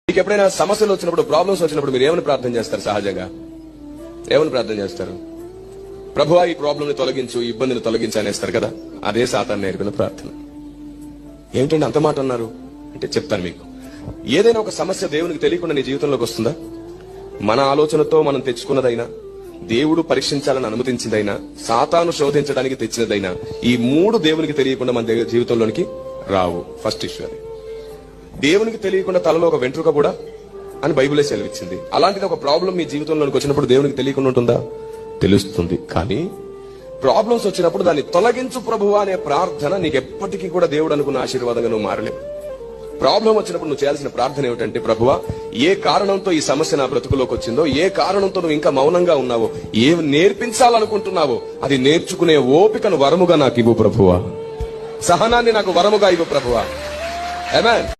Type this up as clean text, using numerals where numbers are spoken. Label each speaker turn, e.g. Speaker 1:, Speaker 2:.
Speaker 1: మీకు ఎప్పుడైనా సమస్యలు వచ్చినప్పుడు, ప్రాబ్లమ్స్ వచ్చినప్పుడు మీరు ఏమని ప్రార్థన చేస్తారు? సహజంగా ఏమని ప్రార్థన చేస్తారు? ప్రభువా ఈ ప్రాబ్లం ని తొలగించు, ఈ ఇబ్బందిని తొలగించు అనేస్తారు కదా. అదే సాతాను నేర్పిన ప్రార్థన. ఏమిటండి అంత మాట అన్నారు అంటే చెప్తాను మీకు. ఏదైనా ఒక సమస్య దేవునికి తెలియకుండా నీ జీవితంలోకి వస్తుందా? మన ఆలోచనతో మనం తెచ్చుకున్నదైనా, దేవుడు పరీక్షించాలని అనుమతించిందైనా, సాతాను శోధించడానికి తెచ్చినదైనా, ఈ మూడు దేవునికి తెలియకుండా మన జీవితంలోనికి రావు. ఫస్ట్ ఇష్యూ అది. దేవునికి తెలియకుండా తలలో ఒక వెంట్రుక కూడా అని బైబిలే సెలవిచ్చింది. అలాంటిది ఒక ప్రాబ్లం మీ జీవితంలోకి వచ్చినప్పుడు దేవునికి తెలియకుండా ఉంటుందా? తెలుస్తుంది. కానీ ప్రాబ్లమ్స్ వచ్చినప్పుడు దాన్ని తొలగించు ప్రభువా అనే ప్రార్థన నీకు ఎప్పటికీ కూడా దేవుడు అనుకున్న ఆశీర్వాదంగా నువ్వు మారలేవు. ప్రాబ్లం వచ్చినప్పుడు నువ్వు చేయాల్సిన ప్రార్థన ఏమిటంటే, ప్రభువా ఏ కారణంతో ఈ సమస్య నా బ్రతుకులోకి వచ్చిందో, ఏ కారణంతో నువ్వు ఇంకా మౌనంగా ఉన్నావో, ఏం నేర్పించాలనుకుంటున్నావో అది నేర్చుకునే ఓపికను వరముగా నాకు ఇవ్వు ప్రభువా. సహనాన్ని నాకు వరముగా ఇవ్వు ప్రభువా. ఆమేన్.